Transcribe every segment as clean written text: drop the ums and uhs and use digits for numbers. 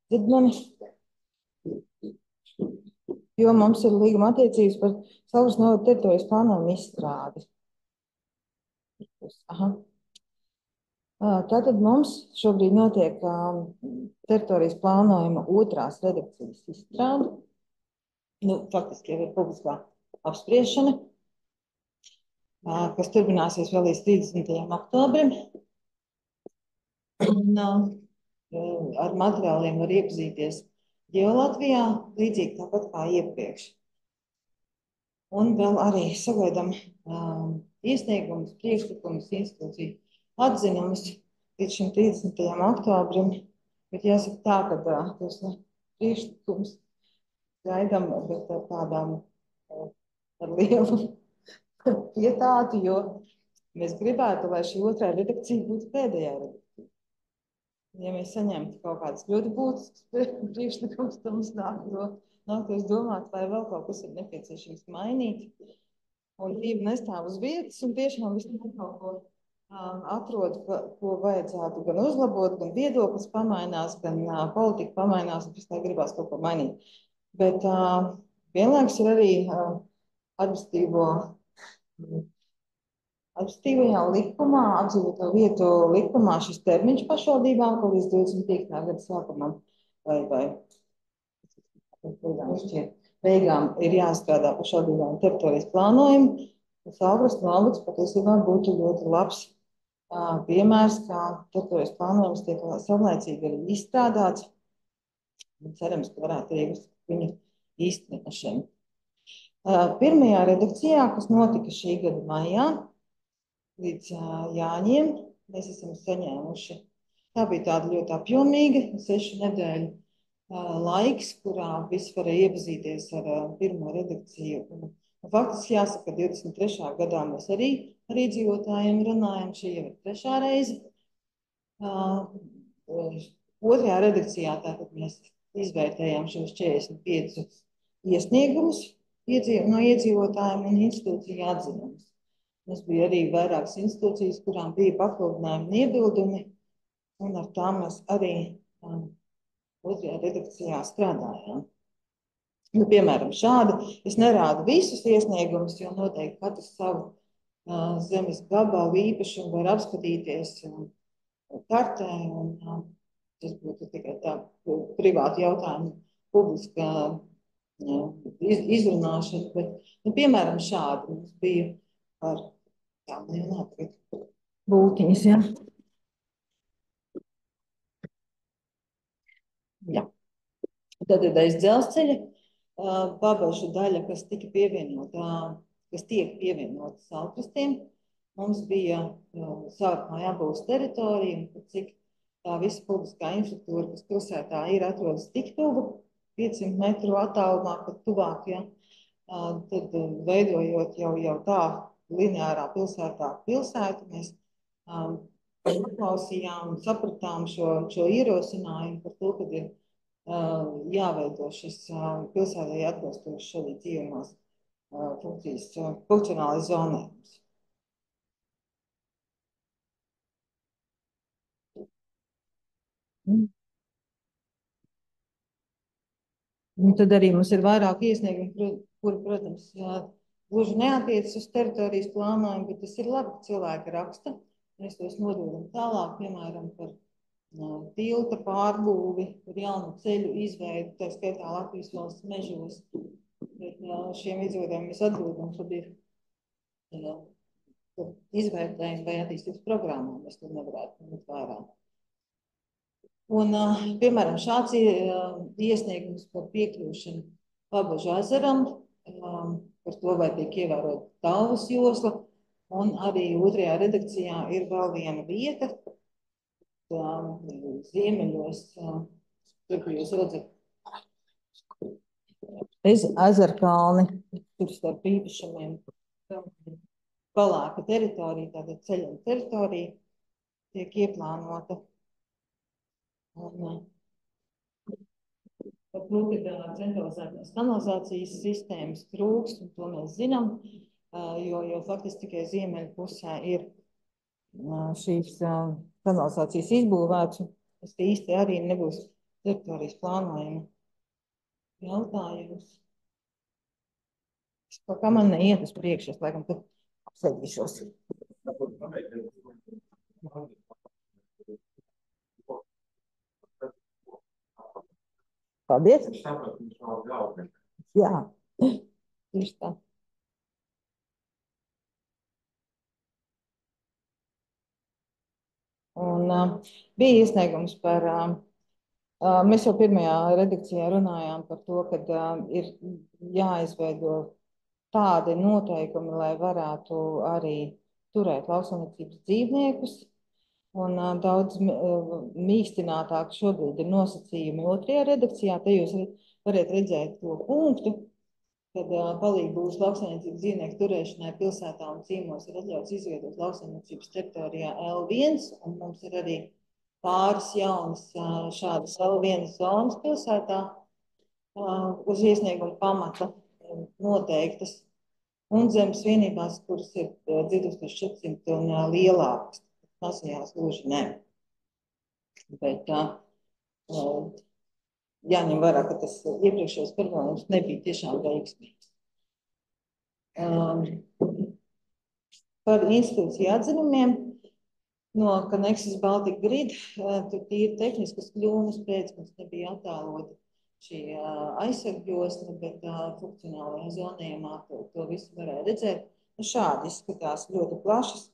Dzird mani? Jo mums ir līguma attiecības par Saulus novada teritorijas plānojumu izstrādi. Aha. Tātad mums šobrīd notiek teritorijas plānojuma otrās redakcijas izstrāde. Faktiski jau ir publiskā apspriešana, kas turpināsies vēl līdz 30. oktobrim. Un ar materiāliem var iepazīties Geolatvijā, līdzīgi tāpat kā iepriekš. Un vēl arī sagaidām iesniegumus, priekšlikumus, institūciju atzinumus līdz šim 30. oktobrim. Bet jāsaka tā, ka tos priekšlikumus gaidām ar tādām ar lielu pietātu, jo mēs gribētu, lai šī otrā redakcija būtu pēdējā redakcija. Ja mēs saņemtu kaut kādas ļoti būtiskas priekšlikumus, tad mums nāktos domāt, vai vēl kaut kas ir nepieciešams mainīt. Un divi nestāv uz vietas un tiešām vismaz kaut ko atrod, ko vajadzētu gan uzlabot, gan viedoklis pamainās, gan politika pamainās, un pēc tā gribās kaut ko mainīt. Bet vienlaikus ir arī administratīvajā likumā, apdzīvoto vietu likumā šis termiņš pašvaldībām, ka līdz 25. gada sākumam vai beigām ir jāstrādā pašvaldībām teritorijas plānojumu. Saugrastu novads patiesībā būtu ļoti labs piemērs, kā teritorijas plānojums tiek savlaicīgi arī izstrādāts. Cerams, ka varētu arī uzsākt viņu īstenošanu. Pirmajā redakcijā, kas notika šī gada maijā, līdz Jāņiem, mēs esam saņēmuši. Tā bija tāda ļoti apjomīga 6 nedēļu laiks, kurā visi varēja iepazīties ar pirmo redakciju. Un faktiski jāsaka, 23. gadā mēs arī ar iedzīvotājiem runājam, šī jau ir 3. reize. Otrajā redakcijā tātad mēs izvērtējām šos 45 iesniegumus no iedzīvotājiem un institūciju atzinumus. Mums bija arī vairākas institūcijas, kurām bija papildinājumi un iebildumi, un ar tām mēs arī otrajā redakcijā strādājām. Piemēram, šādi. Es nerādu visus iesniegumus, jo noteikti katrs savu zemes gabalu īpašumu var apskatīties kartē, un tas būtu tikai tā privāta jautājuma publiska izrunāšana. Bet, piemēram, šādi mums bija par būtiņas, ja? Jā. Tad ir aiz dzelzceļa Babažu daļa, kas tiek pievienota Salkrastiem. Mums bija sākumā jābūst teritorija, un cik tā visa publiskā infrastruktūra, kas pilsētā ir, atrodas tik tuvu, 500 metru attālumā, pat tuvāk, ja? Tad veidojot jau tā lineārā pilsētu, mēs uzklausījām un sapratām šo ierosinājumu par to, kad ir jāveido šis pilsētai atbilstošs arī dzīvumās funkcionālais zonējums. Un tad arī mums ir vairāk iesniegumi, kuri, protams, gluži neatiecas uz teritorijas plānojumu, bet tas ir labi, ka cilvēki raksta. Mēs tos nododam tālāk, piemēram, par tilta pārbūvi, par jaunu ceļu izveidu, tā skaitā Latvijas valsts mežos. Bet šiem iedzīvotājiem mēs atbildam, kad ir izvērtējumi vai attīstības programmā, mēs to nevarētu ņemt vērā. Un, piemēram, šāds iesniegums par piekļūšanu Babažu ezeram, par to, vai tiek ievērota Talvas josla, un arī otrajā redakcijā ir vēl viena vieta, ziemeļos, tur, kur jūs redzat, ezerkalni, tur starp īpašumiem, palāka teritorija, tātad ceļa teritorija, tiek ieplānota. Un, centralizētās kanalizācijas sistēmas trūkst, un to mēs zinām, jo faktiski tikai ziemeļu pusē ir šīs kanalizācijas izbūvētas. Tas īsti arī nebūs teritorijas plānojuma jautājums. Kaut kā man neiet uz priekšu, es laikam tad apsēdīšos. Paldies. Jā, tieši tā. Un bija iesniegums par, mēs jau pirmajā redakcijā runājām par to, ka ir jāizveido tādi noteikumi, lai varētu arī turēt lauksaimniecības dzīvniekus. Un daudz mīkstinātāk šobrīd ir nosacījumi otrajā redakcijā. Te jūs varat redzēt to punktu, kad palīgi būs lauksaimniecības dzīvnieku turēšanai pilsētā un ciemos ir atļauts izveidot lauksaimniecības teritorijā L1, un mums ir arī pāris jaunas šādas L1 zonas pilsētā uz iesnieguma pamata noteiktas, un zemes vienībās, kuras ir 2400 un lielākas, mazajās gluži ne. Bet jāņem vērā, ka tas iepriekšējais pārvaldījums nebija tiešām veiksmīgs. Par institūciju atzinumiem no Connexus Baltic Grid, tur tīri tehniskas kļūmes pēc mums nebija attēlota šī aizsargjosla, bet funkcionālajā zonējumā to visu varēja redzēt. Šādi izskatās ļoti plašas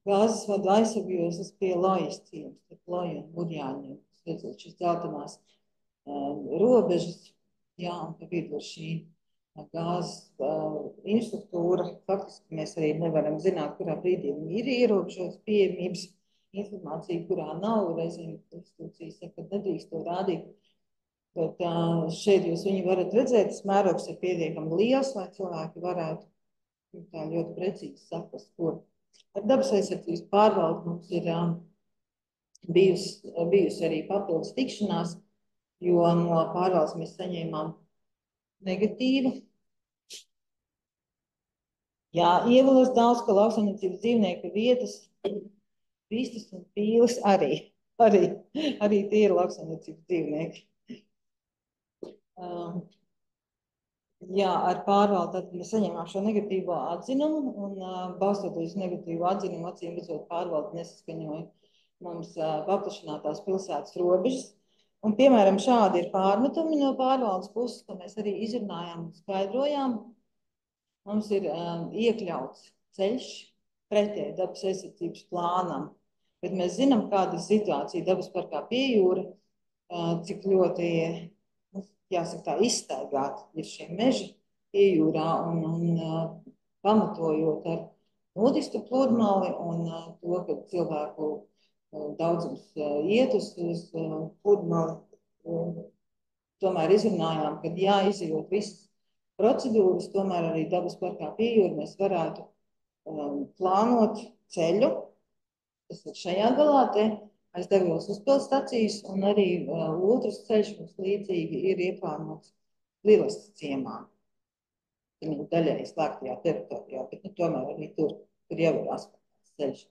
gāzes vadu aizsargjoslas pie Lojas ciemas, pie Loja un Budjāņiem. Redzēt šīs dzeltenās robežas, jā, un pa vidu ir šī gāzes infrastruktūra. Faktiski mēs arī nevaram zināt, kurā brīdī viņi ir ierobežotas pieejamības informācija, kurā nav. Reizēm institūcijas saka, ka nedrīkst to rādīt. Bet šeit jūs viņu varat redzēt, tas mērogs ir pietiekami liels, lai cilvēki varētu tā ļoti precīzi saprast, ko. Ar dabas aizsardzības pārvaldi mums ir bijusi arī papildus tikšanās, jo no pārvaldes mēs saņēmām negatīvu. Jā, ievalos daudz, ka lauksaimniecības dzīvnieku vietas, vistas un pīles arī tie ir lauksaimniecības dzīvnieki. Jā, ar pārvaldi tad mēs saņēmām šo negatīvo atzinumu, un balstoties negatīvo atzinumu, acīm redzot, pārvaldi nesaskaņoja mums paplašinātās pilsētas robežas. Un, piemēram, šādi ir pārmetumi no pārvaldes puses, ko mēs arī izrunājām un skaidrojām. Mums ir iekļauts ceļš pretēji dabas aizsardzības plānam, bet mēs zinām, kāda ir situācija dabas parkā Piejūra, cik ļoti, jāsaka tā, izstaigāti ir šie meži Piejūrā un pamatojot ar nudistu pludmali un to, ka cilvēku daudzums iet uz pludmali. Tomēr izrunājām, ka jāizjūt visas procedūras, tomēr arī dabas parkā Piejūra mēs varētu plānot ceļu, tas ir šajā galā te, aiz Degvielas uzpildes stacijas, un arī otrs ceļš mums līdzīgi ir ieplānots Lilastas ciemā. Viņa daļai slēgtajā teritorijā, bet tomēr arī tur jau ir asfaltēts ceļš.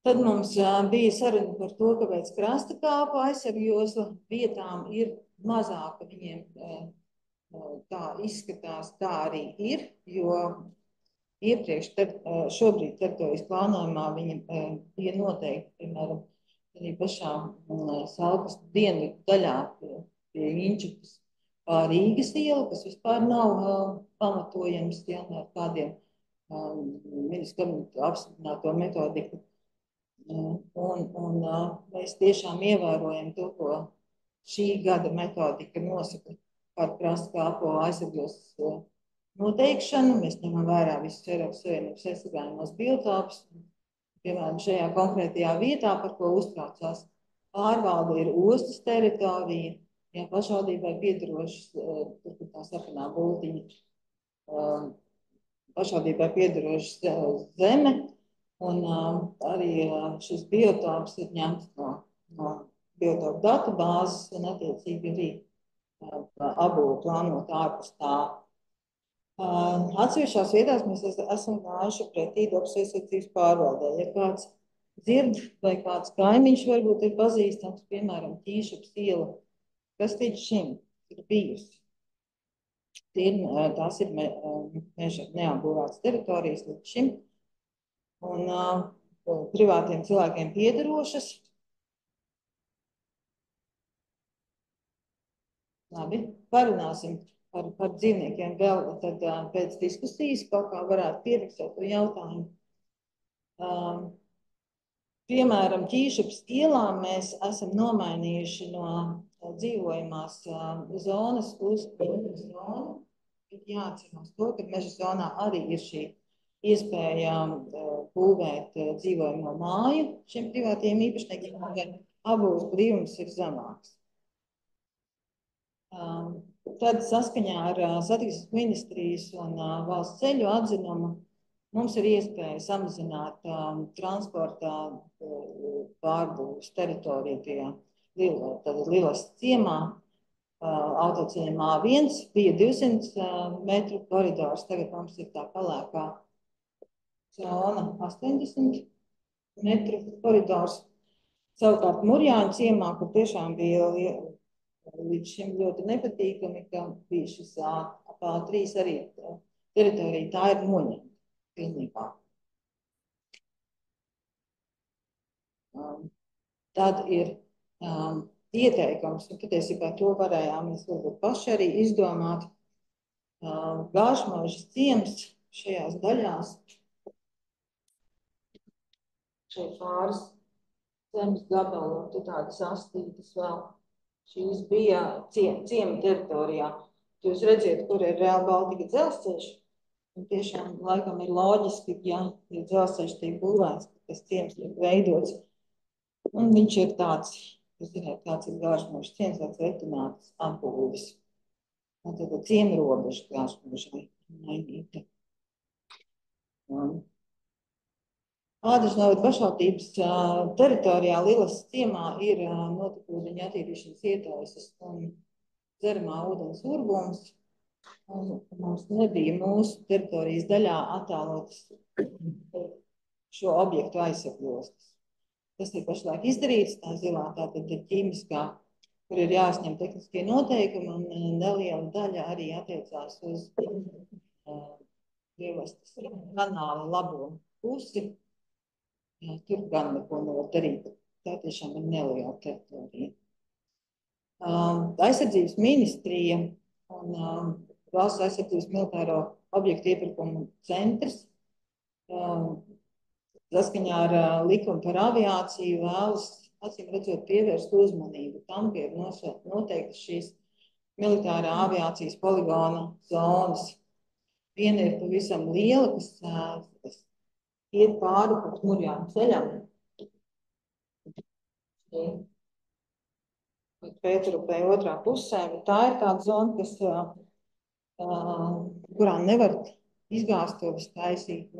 Tad mums bija saruna par to, ka pēc krasta kāpu aizsargjosla vietām ir mazāka, viņiem tā izskatās, tā arī ir, jo iepriekš šobrīd teritorijas plānojumā viņa bija noteikti, piemēram, arī pašā Salkas dienvidu daļā pie Inčukas pār Rīgas ielu, kas vispār nav pamatojams ar kādiem ministru kabineta apstiprināto metodiku. Un mēs tiešām ievērojam to, ko šī gada metodika nosaka par krasta kāpu aizsargjoslas noteikšanu. Mēs ņemam vērā visus Eiropas Savienības aizsargājumos biotopus. Piemēram, šajā konkrētajā vietā, par ko uztraucās pārvalde, ir ostas teritorija, ja pašvaldībai piederošas, tur tā sarkanā bultiņa, pašvaldībai piederošas zeme, un arī šis biotops ir ņemts no biotopu datu bāzes, un attiecīgi arī abulu plānot ārpus tā. Atsevišķās vietās mēs esam gājuši pretī dabas aizsardzības pārvaldē. Ja kāds dzird, vai kāds kaimiņš varbūt ir pazīstams, piemēram, Ķīšups iela, kas līdz šim ir bijusi. Tās ir meža neapbūvētas teritorijas līdz šim, un privātiem cilvēkiem piederošas. Labi, parunāsim par dzīvniekiem vēl tad pēc diskusijas, kaut kā varētu pierakstot to jautājumu. Piemēram, Ķīšups ielā mēs esam nomainījuši no dzīvojamās zonas uz meža zonu. Ir jāatcerās to, ka meža zonā arī ir šī iespēja būvēt dzīvojamo māju šiem privātiem īpašniekiem, gan abos brīvums ir zemāks. Tad saskaņā ar satiksmes ministrijas un valsts ceļu atzinumu mums ir iespēja samazināt transporta pārbūves teritoriju pie Lilas ciemā. Autoceļam A1 bija 200 metru koridors, tagad mums ir tā palēkā zona 80 metru koridors. Savukārt Murjāņu ciemā, kur tiešām bija līdz šim ļoti nepatīkami, ka bija šis A3 arī teritorija, tā ir noņemta. Pilnībā. Tad ir ieteikums, un patiesībā to varējām mēs varbūt paši arī izdomāt. Gāžmožas ciems šajās daļās, šeit pāris zemes gabalu, un tad tādas astītas vēl. Šīs bija ciema teritorijā. Jūs redziet, kur ir Real Baltica dzelzceļš. Un tiešām laikam ir loģiski, ja dzelzceļš tiek būvēts, tas ciems tiek veidots. Un viņš ir tāds, jūs zināt, kāds ir Gāžmožas ciems, tāds retināts apbūvis. Un tad ciema robeža Gāžmožai mainīta. Ādažu novada pašvaldības teritorijā Lilas ciemā ir notekūdeņa attīrīšanas ietaisas un dzeramā ūdens urbums. Mums nebija mūsu teritorijas daļā attēlotas šo objektu aizsargostas. Tas ir pašlaik izdarīts, tā zilā tātad ir ķīmiskā, kur ir jāsņem tehniskie noteikumi, un neliela daļa arī attiecās uz Lievastas kanāla labo pusi. Tur gan neko nevar darīt, tā tiešām ir neliela teritorija. Aizsardzības ministrija un Valsts aizsardzības militāro objektu iepirkumu centrs saskaņā ar likumu par aviāciju vēlas, acīm redzot, pievērst uzmanību tam, ka ir noteikti šīs militārā aviācijas poligona zonas. Viena ir pavisam liela, kas iet pāri pat Murjāņu ceļam. Pēterupē otrā pusē, bet tā ir tāda zona, kas kurā nevar izgāstuves taisīt,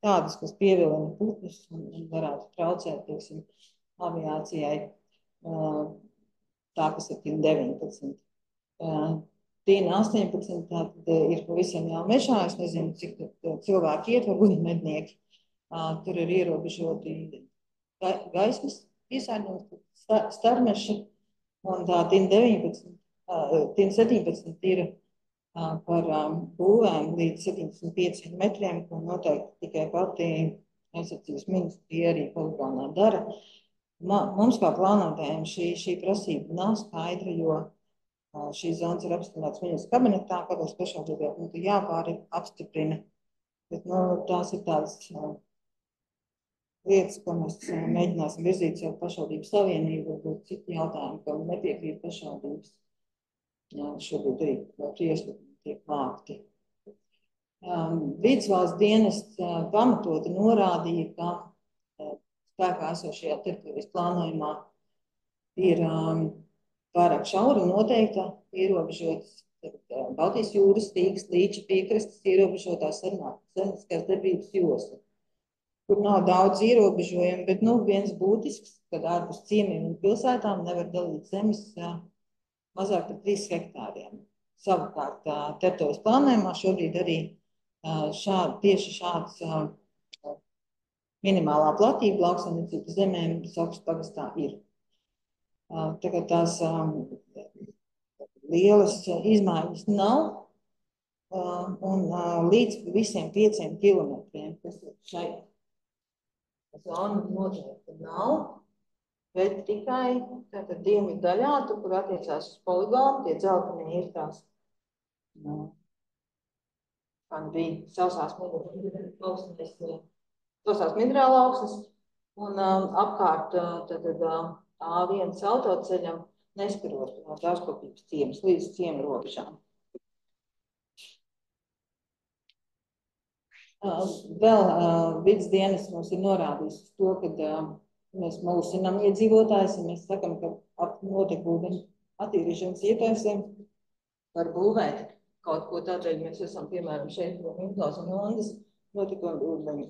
tādas, kas pievilina putnus un varētu traucēt, teiksim, aviācijai, tā, kas ir TIN 19. TIN 18 tātad ir pavisam jau mežā, es nezinu, cik cilvēki iet, varbūt mednieki. Tur ir ierobežoti gaismas piesārņojums, starmeši, un tā TIN 17 ir par būvēm līdz 75 metriem, ko noteikti tikai pati aizsardzības ministrija arī poligonā dara. Mums kā plānotājiem šī prasība nav skaidra, jo šīs zonas ir apstiprināts ministrs kabinetā, kādos pašvaldībā būtu jāapstiprina. Bet tās ir tādas lietas, ko mēs mēģināsim virzīt savu pašvaldību savienību, būtu citi jautājumi, kam nepiekrīt pašvaldības. Šobrīd arī priekšlikumi tiek vākti. Vides dienests pamatoti norādīja, ka spēkā esošajā teritorijas plānojumā ir pārāk šauri noteikta ierobežotas Baltijas jūras, Rīgas, Līča piekrastes ierobežotās saimnieciskās darbības josla, kur nav daudz ierobežojumu, bet viens būtisks, kad ārpus ciemiem un pilsētām nevar dalīt zemes mazāk par 3 hektāriem. Savukārt teritorijas plānojumā šobrīd arī tieši šāds minimālā platība lauksaimniecības zemēm Saukas pagastā ir. Tagad tās lielas izmaiņas nav, un līdz visiem 5 kilometriem, kas ir šeit zona noteikti nav, bet tikai tātad dienvidu daļā, tur, kur attiecās uz poligonu, tie dzeltenie ir tās, man bija sausās minerāla augsnes, un apkārt tātad A1 autoceļam neskarot no dārzkopības ciemas līdz ciema robežām. Vēl vidas dienas mums ir norādījis uz to, ka mēs mūsinām iedzīvotājus, ja mēs sakam, ka ap notekūdeņu attīrīšanas ietaisēm var būvēt kaut ko tādēļ. Mēs esam, piemēram, šeit no Minklos un Ondas notekūdeņu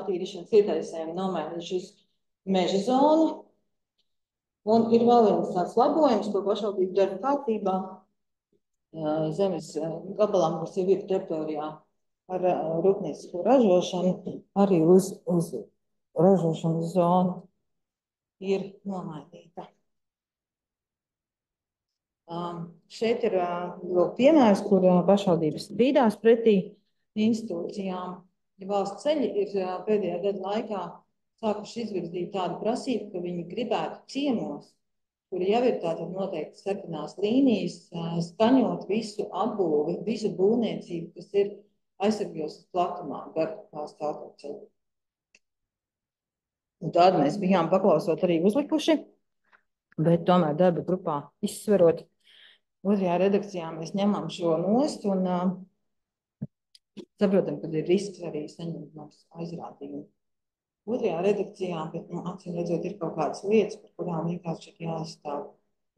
attīrīšanas ietaisēm nomainījuši uz meža zonu. Un ir vēl viens tāds labojums, ko pašvaldība dara kārtībā. Zemes gabalām, kas jau ir teritorijā ar rūpniecisko ražošanu, arī uz ražošanas zonu ir nomainīta. Šeit ir piemērs, kur pašvaldības strīdās pretī institūcijām. Ja valsts ceļi ir pēdējā gada laikā sākuši izvirzīt tādu prasību, ka viņi gribētu ciemos, kur jau ir tātad noteikti sarkanās līnijas, skaņot visu apbūvi, visu būvniecību, kas ir aizsargjostas platumā gar valsts autoceļu. Un tādu mēs bijām paklausot arī uzlikuši, bet tomēr darba grupā izsverot. Otrajā redakcijā mēs ņemam šo nost un saprotam, ka ir risks arī saņemt mums aizrādījumu. Otrajā redakcijā, bet acīm redzot, ir kaut kādas lietas, par kurām vienkārši jāizstāv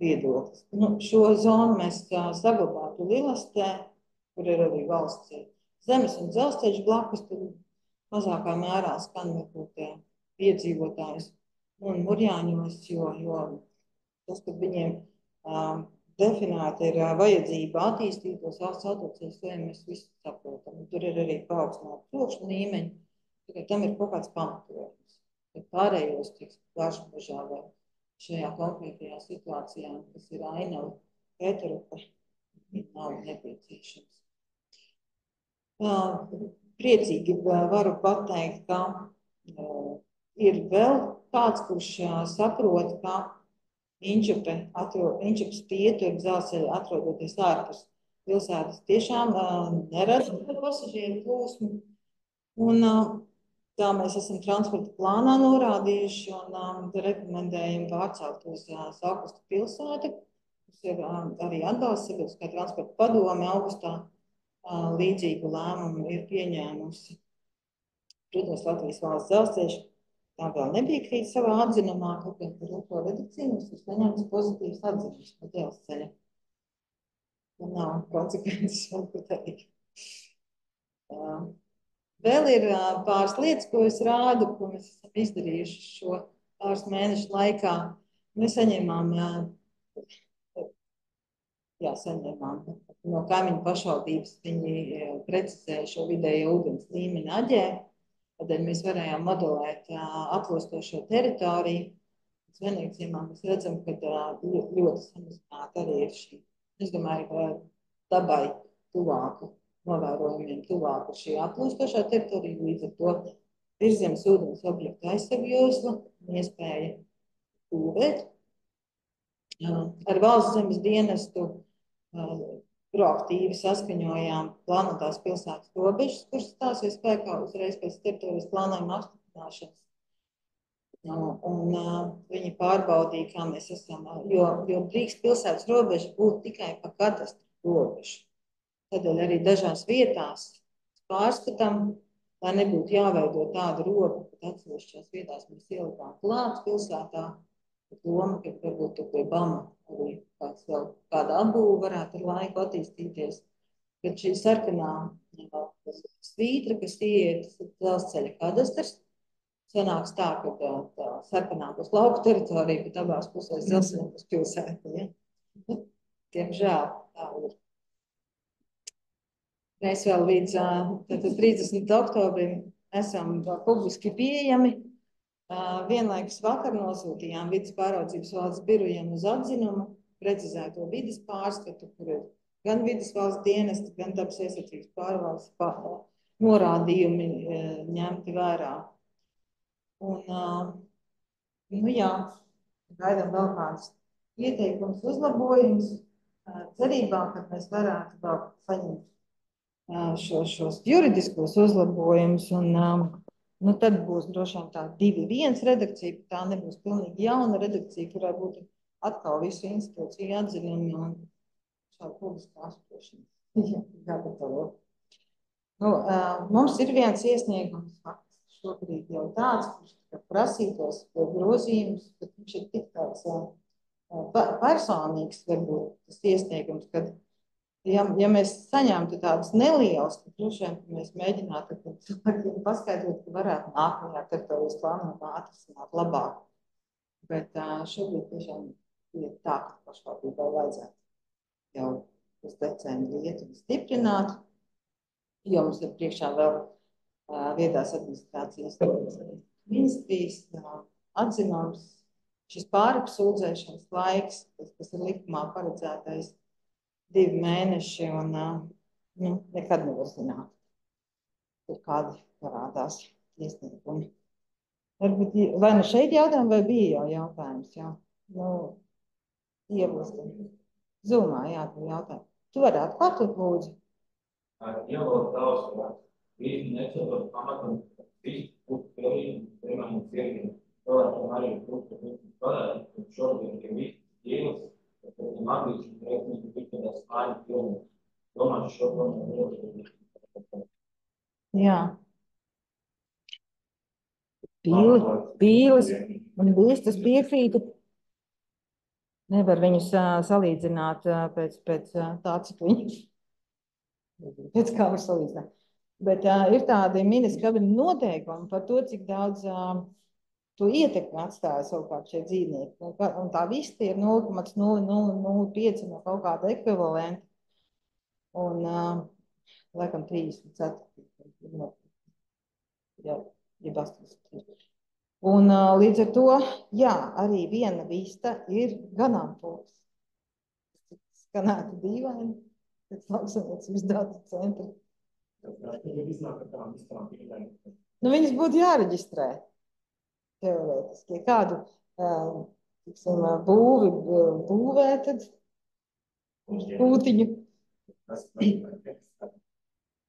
viedoklis. Šo zonu mēs saglabātu Lilastē, kur ir arī valsts zemes un dzelzceļš blakus, tur mazākā mērā skan varbūt iedzīvotājus un Murjāņos, jo tas, ka viņiem definēta ir vajadzība attīstītos valsts autoceļus, mēs visi saprotam. Tur ir arī paaugstināta trokšņa līmeņa, tikai tam ir kaut kāds pamatojums. Bet pārējos, Plašmežā vai šajā konkrētajā situācijā, kas ir ainava Pēterupe, nav nepieciešams. Priecīgi varu pateikt, ka ir vēl kāds, kurš saprot, ka Inčupas pietur dzelzceļa atrodoties ārpus pilsētas tiešām nerada pasažieru plūsmu. Un tā mēs esam transporta plānā norādījuši un rekomendējam pārcelt uz Saukustu pilsētu. Tas ir arī atbalsts sabiedriskā transporta padome augustā līdzīgu lēmumu ir pieņēmusi. Protams, Latvijas valsts dzelzceļš tā vēl nebija krīt savā atzinumā, kaut gan par otro redakciju mums ir saņemts pozitīvs atzinums par dzelzceļa. Un nav konsekvences, varbūt arī. Vēl ir pāris lietas, ko es rādu, ko mēs esam izdarījuši šo pāris mēnešu laikā. Mēs saņēmām no kaimiņu pašvaldības, viņi precizēja šo vidējo ūdens līmeni Aģē. Tādēļ mēs varējām modelēt atlostošo teritoriju. Zvenīgziemā mēs redzam, ka ļoti samazināta arī ir šī. Es domāju, ka dabai tuvāka, novērojumiem tuvāka šī atlostošā teritorija, līdz ar to virszemes ūdens objektu aizsargjosla un iespēja būvēt. Ar valsts zemes dienestu proaktīvi saskaņojām plānotās pilsētas robežas, kuras stāsies spēkā uzreiz pēc teritorijas plānojuma apstiprināšanas. Un viņi pārbaudīja, kā mēs esam, jo drīkst pilsētas robeža būt tikai pa katastru robežu. Tādēļ arī dažās vietās pārskatām, lai nebūtu jāveido tādu robu, kad atsevišķās vietās mēs ielikām klāt pilsētā. Doma, ka varbūt tur pie BAMA arī kāda apbūve varētu ar laiku attīstīties. Bet šī sarkanā svītra, kas ieiet dzelzceļa kadastrs, sanāks tā, ka tā sarkanā būs lauku teritorija, bet abās pusēs dzelzceļa būs pilsēta. Ja? Diemžēl tā ir. Mēs vēl līdz 30. oktobrim esam publiski pieejami. Vienlaikus vakar nosūtījām vides pāraudzības valsts birojiem uz atzinumu precizēto vides pārskatu, kur ir gan vides valsts dienesti, gan dabas aizsardzības pārvaldes norādījumi ņemti vērā. Un, nu jā, gaidām vēl kādas ieteikumus, uzlabojumus, cerībā, ka mēs varētu vēl saņemt šos juridiskos uzlabojumus, un nu, tad būs droši vien tā 2.1 redakcija, tā nebūs pilnīgi jauna redakcija, kurā būtu atkal visu institūciju atzinumi un šādu publisku apspriešanas jāgatavo. Nu, mums ir viens iesniegums faktiski šobrīd jau tāds, kurš prasītos grozījumus, bet viņš ir tik tāds personīgs, varbūt tas iesniegums, kad, ja mēs saņemtu tādas nelielas, tad droši vien, ka mēs mēģinātu cilvēkiem paskaidrot, ka varētu nākamajā teritorijas plānā atrisināt labāk. Bet šobrīd tiešām ir tā, ka pašvaldībai vajadzētu jau uz decembri iet un stiprināt, jo mums ir priekšā vēl viedās administrācijas ministrijas atzinums, šis pārapsūdzēšanas laiks, kas ir likumā paredzētais 2 mēneši, un nu, nekad nevar zināt, kur kādi parādās iesniegumi. Varbūt, vai nu šeit jautājumi, vai bija jau jautājums, jā? Nu, ievastam. Zumā, jā, tu jautājumi. Tu vari atkārtot, lūdzu? Ielot daudz, ka visi necilot pamatam, visi būtu pilnīgi, piemēram, cienīgi. Cilvēkiem arī būtu parādīt, ka šodien ir visi ielas, ka viņam atbīdši, ka viņi ir tādā slāņa pilnīgi. Domāju, šodien ir Jā. Pīles un vistas piekrītu. Nevar viņus salīdzināt pēc tā, cik viņi. Pēc kā var salīdzināt. Bet ir tādi ministra kabineta noteikumi par to, cik daudz to ietekmi atstāja savukārt šie dzīvnieki. Un tā vista ir 0,0005 no kaut kāda ekvivalenta. Un, laikam, 34. Jā, jeb 83. Un līdz ar to, jā, arī viena vista ir ganāmpulks. Skanētu dīvaini. Lauksaimniecības datu centri. Nu, viņas būtu jāreģistrē teorētiski. Ja kādu būvi būvē, tad pūtiņu.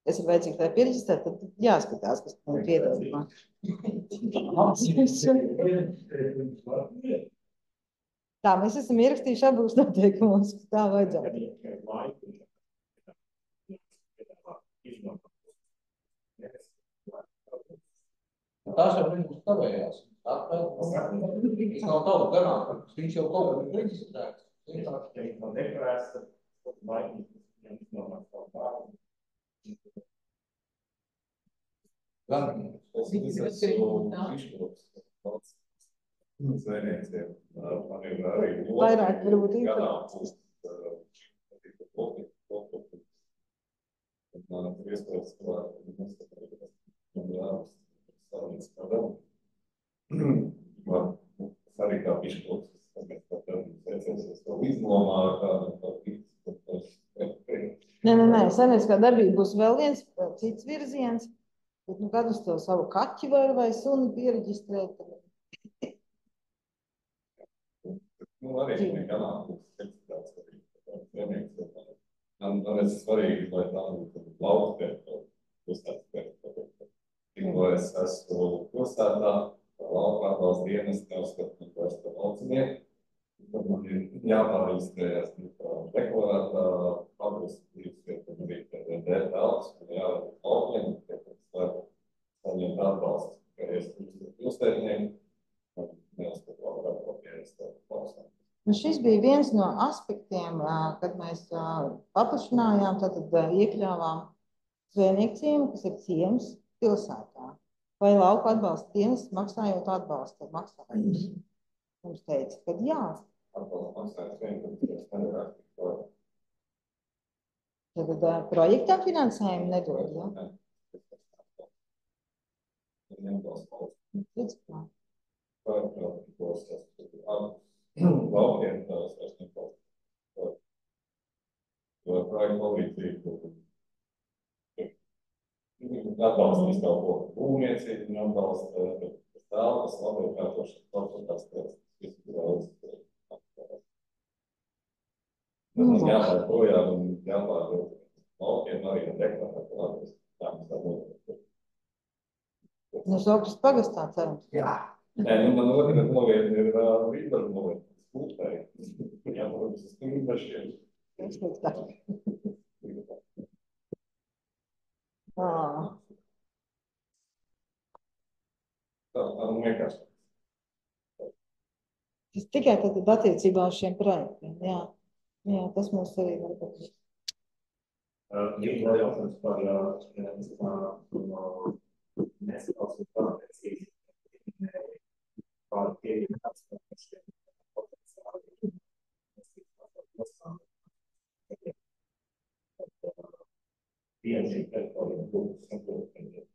Es ir vajadzīgi tā piereģistrēt, tad jāskatās, kas man piedāvā. Tā, mēs esam ierakstījuši abos noteikumos, ka tā vajadzētu. Tās jau viņus kavējās. Tas nav tavu ganāmpulks, viņš jau kaut kā reģistrēts. Vairāk varbūt informācijas. Arī kā piškots, izlomā Nē, saimnieciskā darbība būs vēl viens cits virziens, bet nu kad uz to savu kaķi vai suni piereģistrēt. Nu, arī viņa ganāmpulks man ir svarīgi, lai tā būtu lauktērta, tikko es esmu pilsētā, laukā valsts dienas neuzskatu vairs par laucinieku, tad man ir jāpārreģistrējas deklarētā atbilstības arī dētāls, un jābūt laukļiem, lai saņemt atbalstu, ka es pilsētnieku, neuzskatu laukā dienas laukā. Nu, šis bija viens no aspektiem, kad mēs paplašinājām, tad iekļāvām zvejnieku ciemu, kas ir ciems pilsētā. Vai lauku atbalsta dienas maksājot atbalsta maksājumus. Mums teica, ka jā. Tad projektam finansējumu nedod, jā? neatbalsta valsts. Redz, kā. Par tos laukiem tās vairs nebalsta. Jo projekta palīdzību atbalstīs kaut ko būvniecību un atbalsta telpas, labi kārtošanas, tās telpas, visu daudz. Man jāpār projām un jāpār laukiem arī un deklarēt labi. Tā mēs tā notiek. Nu, Zokras pagastā cerams. Jā. Nē, nu man otra novieta ir Rībaru novieta, Spūtai. Jāpār uz Stīmbašiem. Es pēc tā. Ā. Tā nu vienkārši. Tas tikai tad attiecībā uz šiem projektiem, jā. Jā, tas mums arī var būt. Ir jautājums par nesaklausīt pārliecības par pieeju atspēkšiem potenciāli. Bieži teritorija būtu saprotami,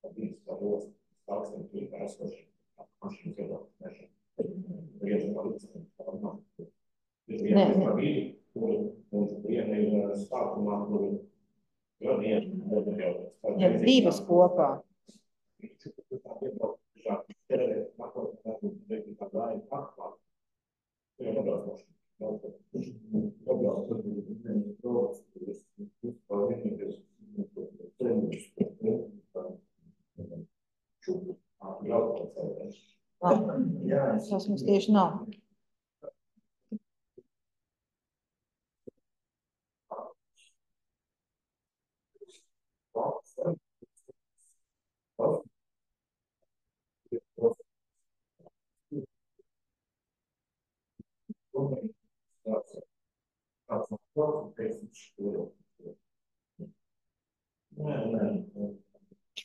ka viņas par ostu stākstam tīkā esoši mašīnas iedotas mežā. Bieži par līdzekļiem pārnāk. Ir viena par vidi, kur viena ir stākumā, kur Jā, divas kopā. Tas mums tieši nav.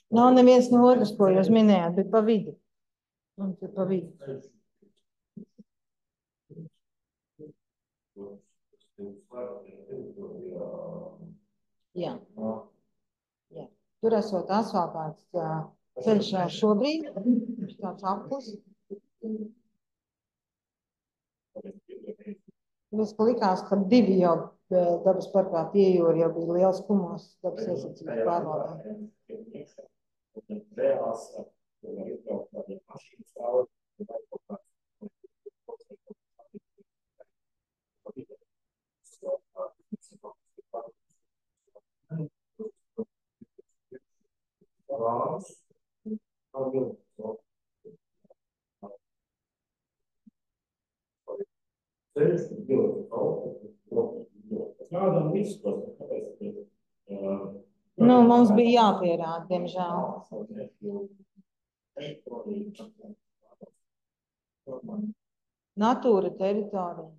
Nav neviens no otras, ko jūs minējāt, bet pa vidu. Un tur pa vidu. Jā. Jā. Tur esot asfaltāts ceļš šobrīd. Tāds aplis. Tāpēc, ka likās, ka divi jau dabas parkā Piejūra jau bija liels kumos dabas aizsardzības pārvaldē. Nu, mums bija jāpierāda, diemžēl. Natūra teritorija.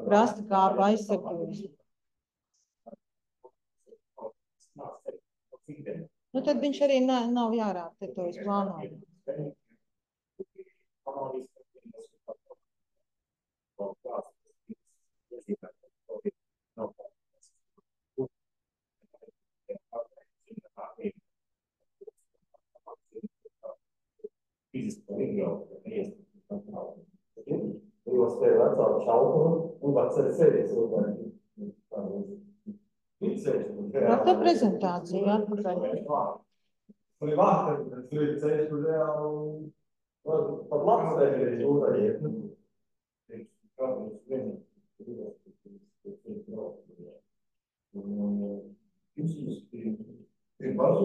Krasta kāpa aizsardzības. Nu, tad viņš arī nav jārāda teritorijas plānojumā. Ar to prezentāciju atpakaļ. Pat labs teikties jūtaļiet. Ir bazu,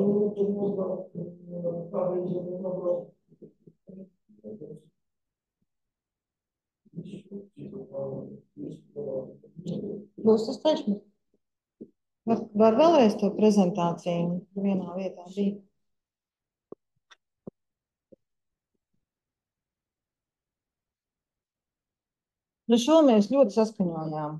Būs tas ceļš. Var vēlreiz to prezentāciju vienā vietā bija. Nu, šo mēs ļoti saskaņojām.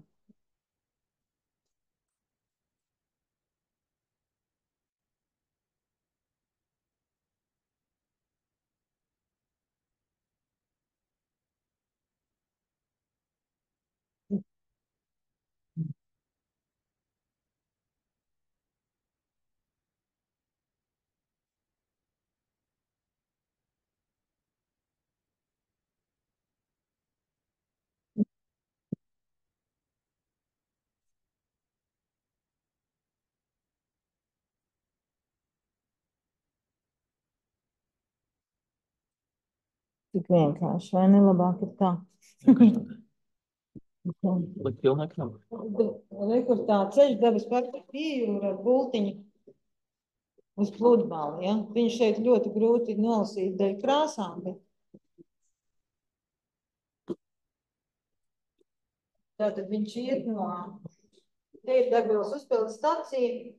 Tik vienkārši, vai ne? Labāk ir tā. Likt pilnekam. Rekur tā ceļš debes par pieejūru ar bultiņu uz pludmali, ja? Viņš šeit ļoti grūti nolasīt dēļ krāsām, bet tātad viņš iet no, te ir Degvielas uzpildes stacija,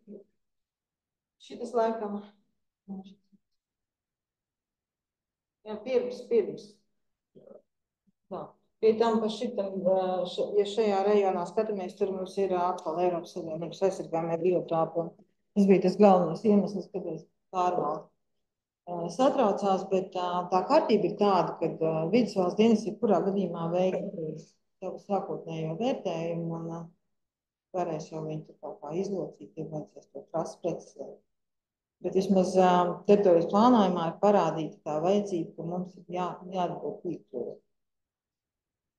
šitas laikam, jā, pirms. Tā. Pie tam pa šitam, ja šajā rejonā skatāmies, tur mums ir atkal Eiropas Savienības aizsargājumie biotāpi. Tas bija tas galvenais iemesls, kāpēc pārvalde satraucās, bet tā kārtība ir tāda, ka vidusvalsts dienas jebkurā gadījumā veikt savu sākotnējo vērtējumu un varēs jau viņu tur kaut kā izlocīt, ja vajadzēs to prasu precizēt. Bet vismaz teritorijas plānojumā ir parādīta tā vajadzība, ka mums ir jāatbūt piekļuve.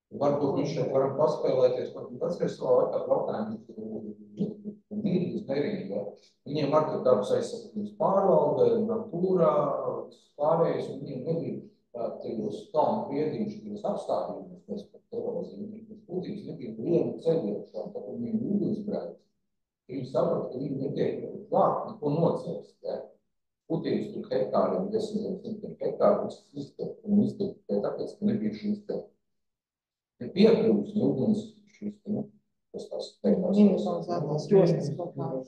Varbūt viņš šeit varam paspēlēties, varbūt tas, kas savā laikā braukājums mīrīs mērīgi, ja? Viņiem var tur darbs aizsardzības pārvalde, natūrā, pārējais, un viņiem negrib tajos kalnu priedīšos apstādījumus, mēs par terorizmu, tas būtības negrib vienu ceļiešā, tāpēc viņiem ūdensbrēks. Viņi saprata, ka viņi netiek klāt, neko nocēst, ja? Būtības tur hektāriem, 10 hektāri, un izteikt, tāpēc, ka nebija šīs te piekļuvas, ūdens, šīs, tas tās teikās. Minimalizētās jostas kaut kādas.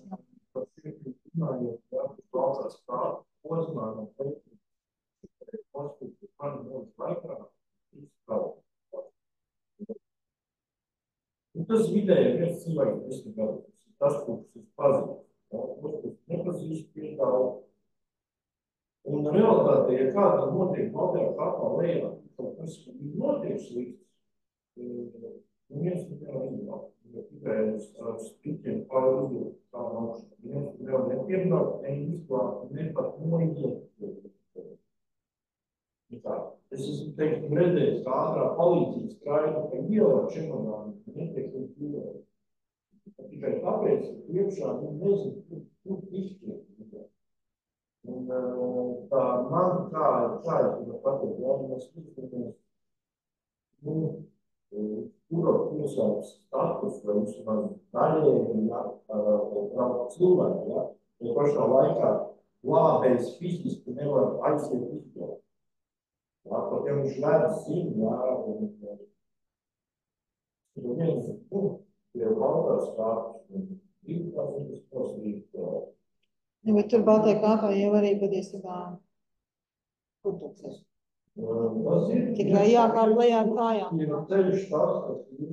Tas vidēji viens cilvēks, tas, kurš pazīst, nepazīst pie daudz. Un realitāte, ja kādam notiek Baltajā kapā lejā, tas notiek slikts, viens jau izbrauc, tikai ar stikiem pāri uzdot tā augšā. Viens jau nepiebrauc, neizbrauc, ne pat noiet. Es esmu teikt, redzējis, kā ātrā palīdzība skraida pa ielu ar čemodānu, netiek līdz dzīvē. Tikai tāpēc, ka priekšā viņi nezinu, kur izšķiet. Un tā man kā ir pateikt, ja mēs izskatāmies, kura pilsētas status vai vismaz daļēji, cilvēki, ja, jo pašā laikā glābējs fiziski nevar aiziet izglābt. Ja, pat ja viņš redz zinu, ja, un viens, pie Baltās kāpes, un tas posmīt. Bet tur Baltajā kāpā jau arī patiesībā kur tūkstoši. Tikai jākāp lejā ar kājām. Ir ceļš tas, kas ir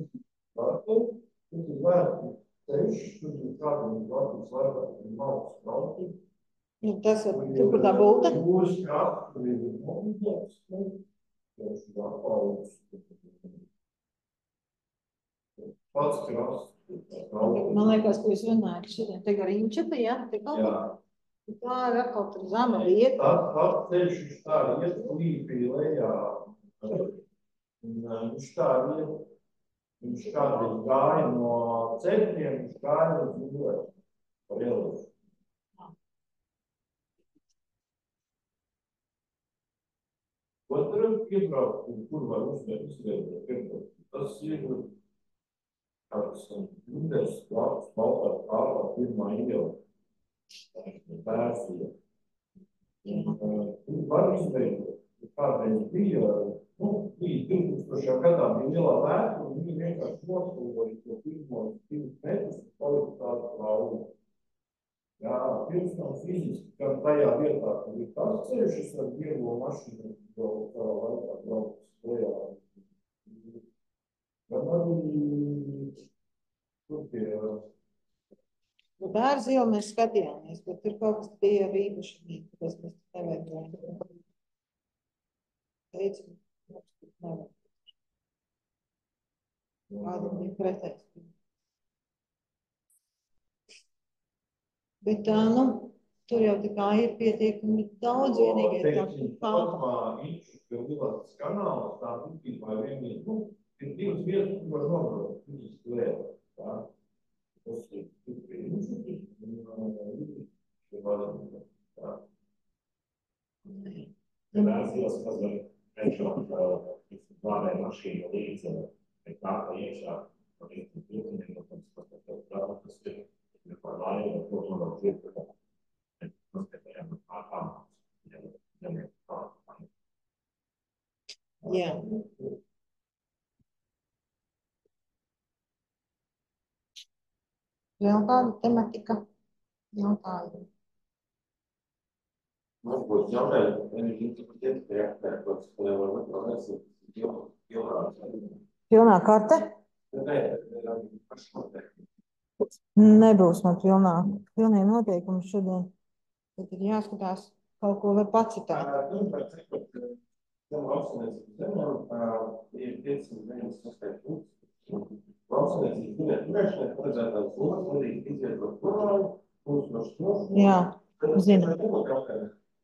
vārtu, tur ir vērti ceļš, tur ir kādam vārtus vairāk, ir malks valti. Tas ir tur, kur tā bulta? Būs krāt, tur ir novidēts, tur ir apaugs. Pats krāsts. Man liekas, ko jūs runājat šodien. Te gar Inčepa, ja? Te kaut kā? Tā ir atkal tur zama vieta. Tas ceļš viņš tā iet līpī lejā. Viņš tā iet, viņš kādreiz gāja no cepļiem, viņš gāja uz Jūrēm. Par ielēšu. Otru piebraukt, kur var izveidot piebraukt. Tas ir kāds Inders, Latvijas, Baltā, Kāpā, pirmā iela. Pērsija. Tur var izveidot. Kādreiz bija 2000. gadā bija lielā vērta, un viņi vienkārši noslūgoja to pirmo 2 metrus un palika tādu lauku. Jā, pirms nav fiziski, kad tajā vietā, kad ir tās ceļš, es ar vieglo mašīnu vēl savā laikā braucu lejā. Gan arī tur pie Bērzu ielu mēs skatījāmies, bet tur kaut kas bija ar īpašumiem, tāpēc mēs nevajadzētu. Teicu, mums tur nevajag. Kāda bija pretēs. Bet tur jau tā kā ir pietiekami daudz vienīgai tā kāpa. Inčus, jo Lielākas kanāls, tā būtībā vienīgi, ir 2 vietas, kur var nobraukt, fiziski liela. Tas ir pie Inčus, un Bērns ielas, kas var cenšos glābēju mašīnu līdzi nāka iekšā, un līdzi pilniem, tas ir par laivu, ko man dzird, noskatījām Jā. Vēl kāda tematika jautājuma? Varbūt jautājums, Pilnā karte? Nebūs man pilnīgi noteikumi šodien. Tad ir jāskatās, kaut ko var pacitāt. Ir 596 punkts. Lauksniecības ziniet turēšanai paredzētās lomas nedrīkst izvietot plānu, Jā, zinu.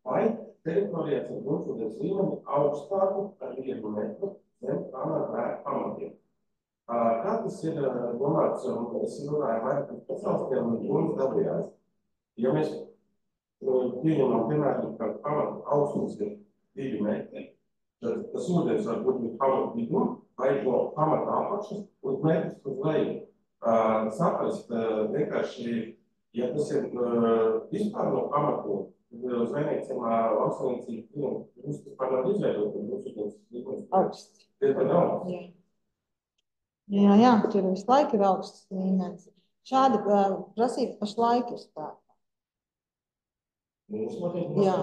Vai teritorijās ar gruntsūdens līmeni augstāku par 1 metru zem plānā pamatiem. Kā tas ir domāts, un es runāju vairāk par speciālistiem un grunts dabījās. Ja mēs pieņemam, piemēram, ka pamata augstums ir 2 metri, tad tas ūdens var būt līdz pamata vidum vai no pamata apakšas uz metrs uz leju. Saprast vienkārši, ja tas ir vispār no pamatu, tad zvejniecībā lauksaimniecība mums vispār nav izveidota, tad mums ūdens līmenis Augsts. diezgan augsts. Jā, tur visu laiku ir augsts līmenis. Šāda prasība pašlaik ir spēkā. Jā.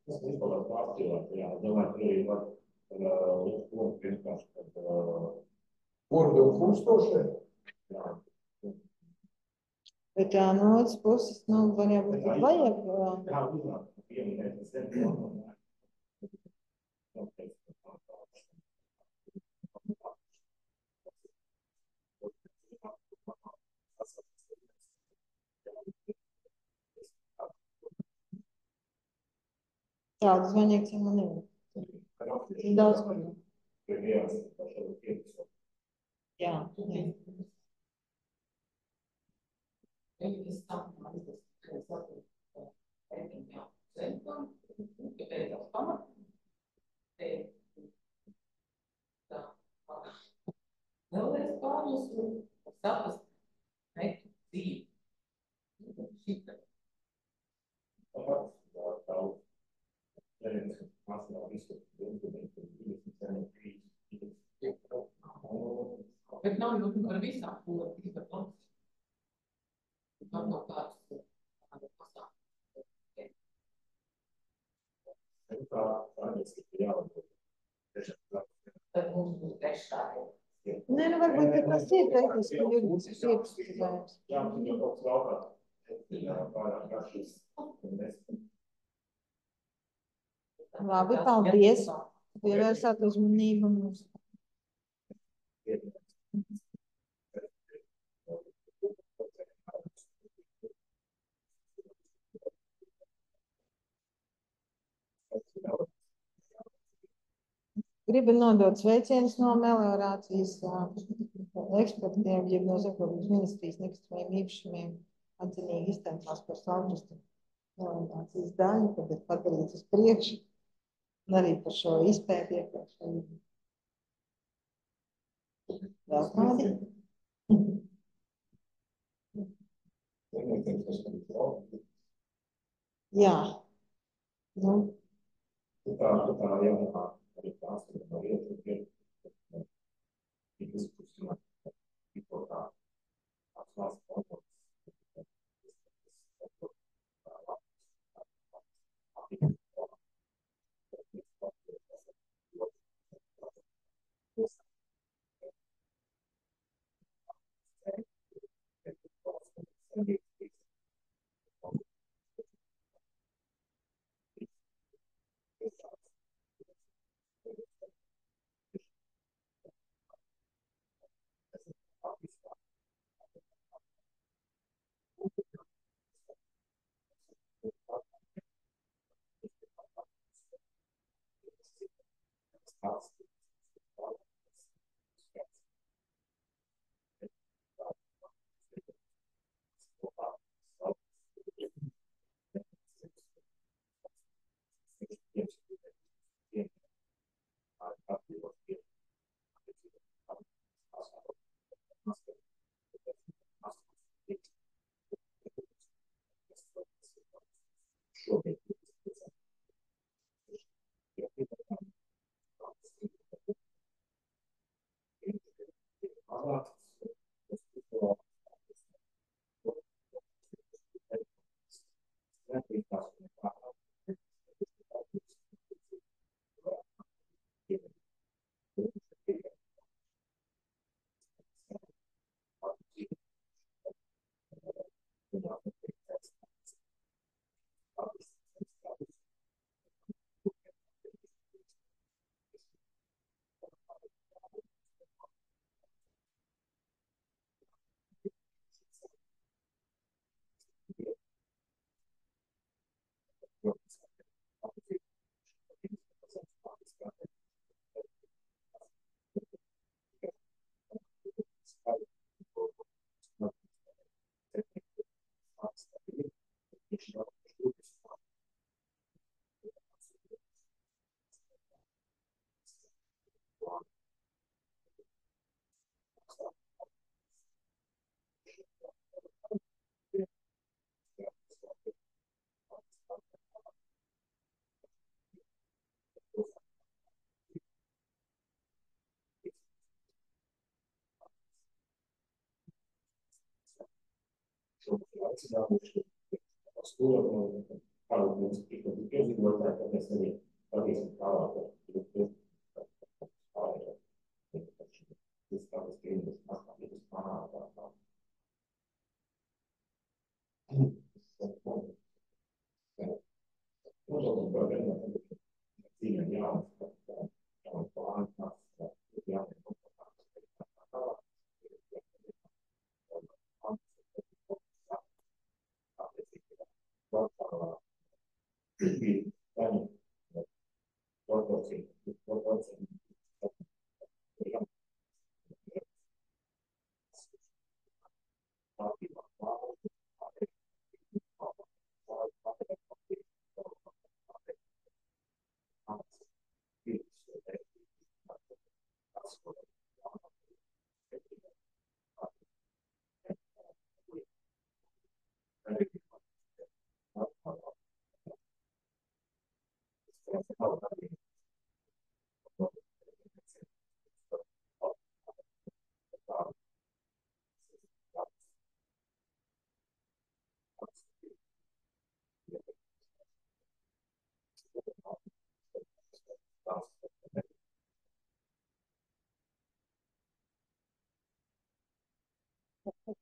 Tas vispār pārstīvāt, jā. Domāju, ka arī var vienkārši, kad Urdu un Fūstošai? jā. Bet no otras puses, var jau būt, ka vajag. Jā, uznāk, 1 metru zem. Tādas zvejnieks jau man nevar. Daudz ko. Jā. Vēlreiz pārnesu, saprast, nektu dzīvi. Šita. Bet nav jau par visām, ko tikai par plāns. Nav no kāds pasākums. Tad mums būs treškārt. Nē, varbūt, ka tas ir tehniski juridisks iepazīstinājums. Jā, tur jau kaut kas jautāt. Pārāk garšas. Labi, paldies. Pievērsāt uzmanību mums. Gribu nodot sveicienus no meliorācijas ekspertiem, jeb no Zemkopības ministrijas nekustamajiem īpašumiem atzinīgi izteicās par Salkrastu meliorācijas daļu, kad ir padarīts uz priekšu, un arī par šo izpēti iepriekšēju. Vēl kādi? Jā. Tā jaunā arī tās ir no vietu, ir izkustināt, tikko kā atklās kontakts.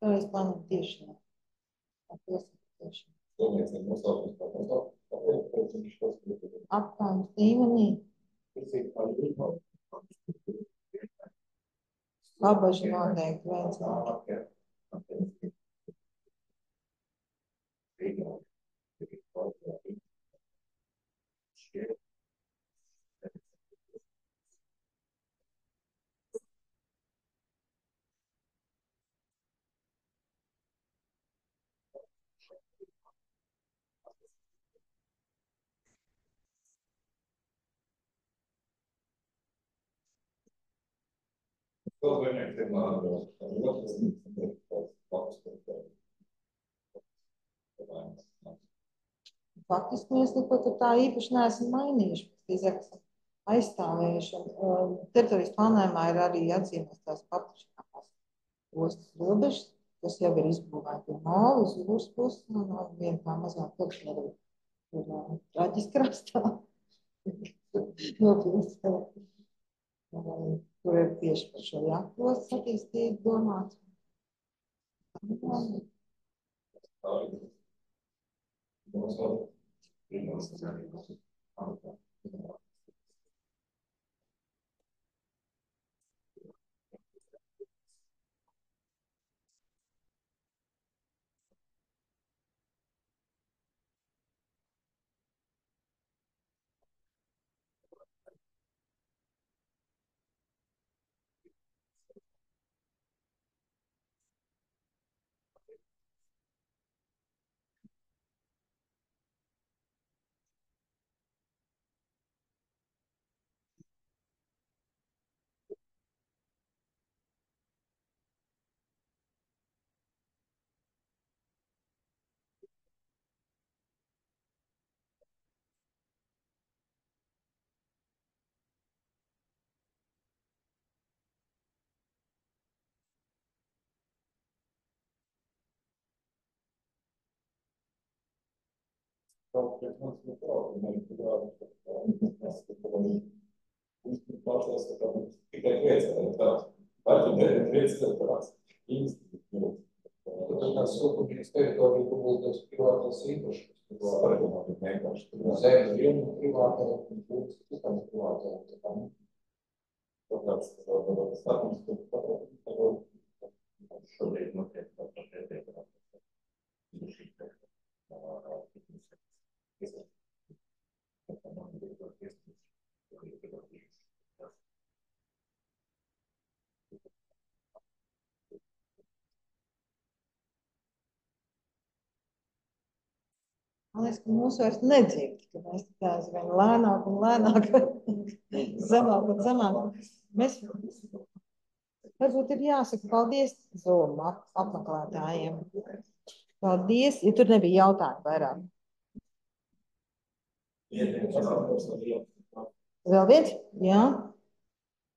Tā es plānoju tieši. Apkāpes līmenī. Pabaži noteikti vajadzētu. Faktiski mēs neko tā īpaši neesam mainījuši, izrakstu aizstāvējuši. Teritorijas plānojumā ir arī atzīmēs tās paplašinātās ostas robežas, kas jau ir izbūvēti māli uz jūras pusi, un viena tā mazā teritorija ir Traģis krastā. Nopilsē. Tur ir tieši par šo jaktos attīstību domāts. Tas Siltumnīcas teritorija, kur būs privātās īpašums. Zemes viena privātā, un būs citām privātām. Šobrīd notiek Man liekas, ka mūsu vairs nedzird, ka mēs tā aizvien lēnāk un lēnāk, zemāk un zemāk. Mēs varbūt ir jāsaka paldies Zoom apmeklētājiem. Paldies, ja tur nebija jautājumu vairāk. Vēl viens? Jā.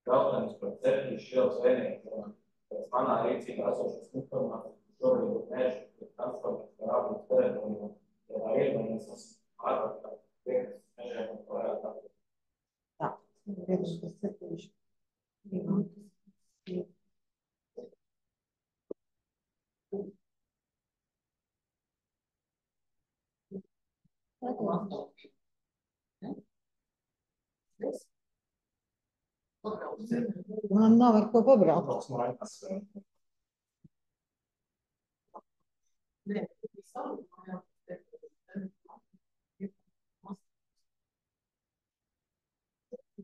Jautājums par 7 šķielu zvejnieku. Pēc manā rīcībā esošas informācijas šobrīd mežu transports ar ārpus teritoriju, tā iedomājas ārpus tiekas mežiem un varētu tā. Tā, priekšstats septīši. Man nav ar ko pabraukt.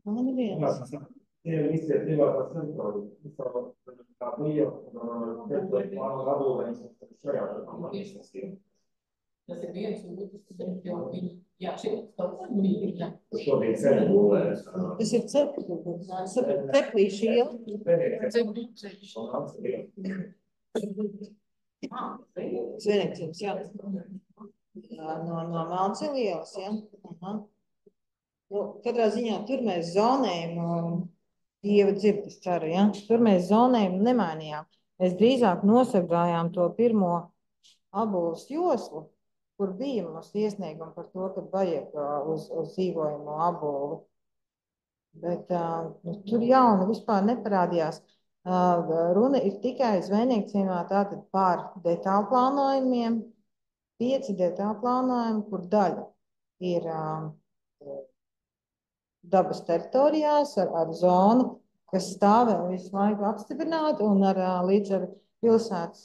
Man ir viens. Ir iniciatīvā par sensoru. Tā bija plānu labūvēns šajā iniciatīvā. Tas ir viens otrs, bet jau viņi, jā, šeit kaut kā mīļa. Šobrīd ceļu būvēs. Tas ir ceplīši iela. Zvenekcības, jā. No Malncila ielas, jā. Aha. Nu, katrā ziņā tur mēs zonējumu, Dieva dzird, es ceru, ja? Tur mēs zonējumu nemainījām. Mēs drīzāk nosargājām to pirmo Abulas joslu, kur bija mums iesniegumi par to, ka vajag uz dzīvojumu Abulu. Bet tur jauni vispār neparādījās. Runa ir tikai zvejniecībā tātad par detālu plānojumiem, 5 detālu plānojumi, kur daļa ir dabas teritorijās ar zonu, kas stāvē visu laiku apstiprināta un līdz ar pilsētas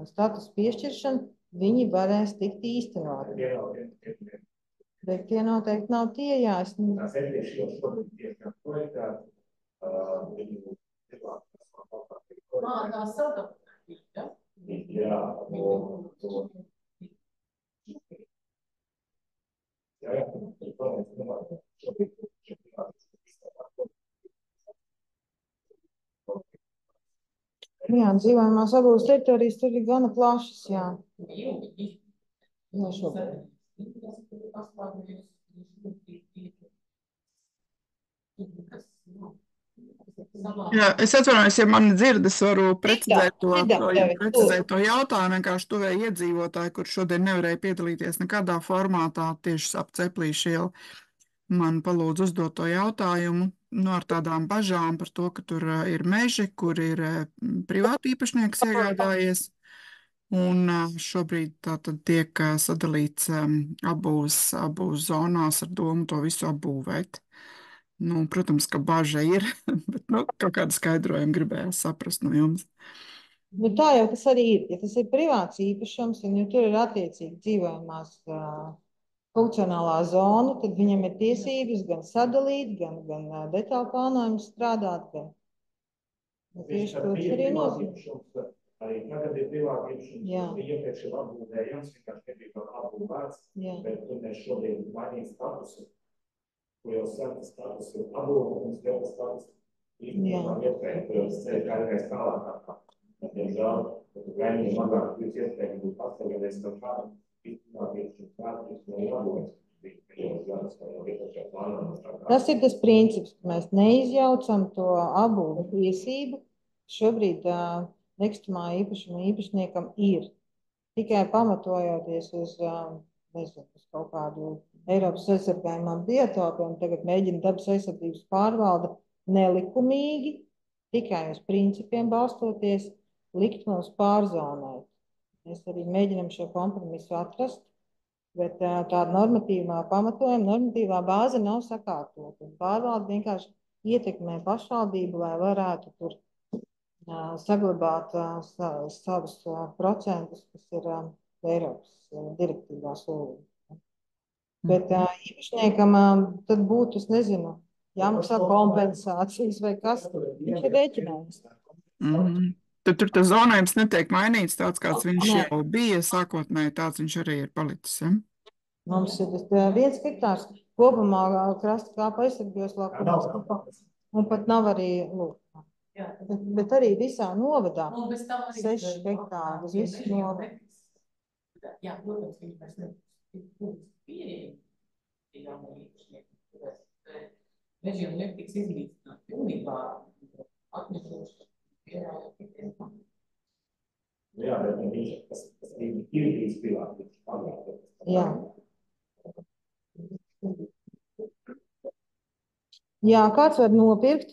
status piešķiršanu viņi varēs tikt īstenot. Bet tie noteikti nav tie, jā. Tās etiešas jau šobrīd tiek projektēti. Tā sadarbība, Jā, Jā, dzīvojamās Abulas teritorijas tur ir gana plašas, jā. Jā, šobrīd. Jā, es atvainojos, ja mani dzird, es varu precizēt to jautājumu, vienkārši tuvēji iedzīvotāji, kur šodien nevarēja piedalīties nekādā formātā tieši ap Ceplīšu ielu. Man palūdz uzdot to jautājumu, ar tādām bažām par to, ka tur ir meži, kur ir privāti īpašnieks iegādājies, un šobrīd tātad tiek sadalīts abūs zonās ar domu to visu apbūvēt. Protams, ka baža ir, bet kaut kādu skaidrojumu gribējās saprast no jums. Tā jau tas arī ir. Ja tas ir privāts īpašums, un ja tur ir attiecīgi dzīvojamās funkcionālā zona, tad viņam ir tiesības gan sadalīt, gan detālu plānojumu strādāt, gan tieši to arī nozīmē. Arī tagad ir privāti īpašums, iepriekš ir apbūvējams, vienkārši nebija vēl apbūvēts, bet tur mēs šobrīd mainīt statusu, kur jau sētas status ir apbūvējums, jau status īstenībā iespējams, kur jau ceļ kādreiz tālāk. Diemžēl, gaidījumi agrāk jūs iespējams būtu pastāvēties no šādam Tas ir tas princips, ka mēs neizjaucam to abu tiesību. Šobrīd nekustamā īpašuma īpašniekam ir tikai pamatojoties uz kaut kādu Eiropas aizsargājumām biotopiem, tagad mēģina dabas aizsardzības pārvalde nelikumīgi, tikai uz principiem balstoties, likt mums pārzonēt. Mēs arī mēģinām šo kompromisu atrast, bet tāda normatīvā pamatojuma, normatīvā bāze nav sakārtota. Pārvalde vienkārši ietekmē pašvaldību, lai varētu tur saglabāt savus procentus, kas ir Eiropas direktīvā solīti. Bet īpašniekam tad būtu, es nezinu, jāmaksā kompensācijas vai kas, viņš ir rēķinājums. Tad tur tas zonējums netiek mainīts tāds, kāds viņš jau bija, sākotnēji tāds viņš arī ir palicis, ja? Mums ir 1 hektārs kopumā krasta kāpa aizsardzības laukums, un pat nav arī, bet arī visā novadā 6 hektāri uz visu novadu. Jā, protams, viņi mēs nebūs pieejami, mežiem netiks izlīdzināt pilnībā atnešoši. Jā, bet viņš, kas ir bijis pilāti. Jā. Jā, kāds var nopirkt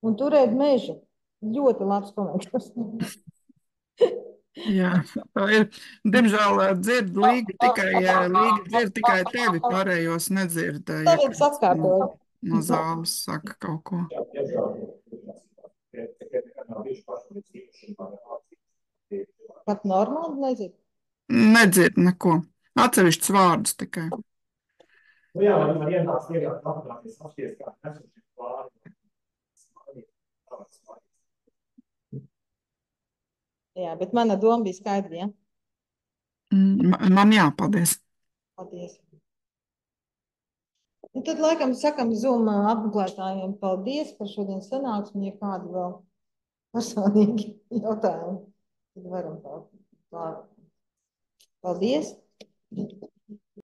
un turēt mežu. Ļoti labs komentārs. Jā, tā ir. Diemžēl Līga dzird tikai tevi, pārējos nedzird. Tagad sakārtoju. No zāles saka kaut ko. Pat normāli nedzird? Nedzird neko. Atsevišķus vārdus tikai. Nu jā, lai man ienāc iegāt apgāties, apsties kā nesuši plāni. Jā, bet mana doma bija skaidra, ja? Man jāpaldies. Paldies. Un tad, laikam, sakam Zoom apmeklētājiem paldies par šodien sanāksmi, ja kādi vēl personīgi jautājumi, tad varam tā. Paldies.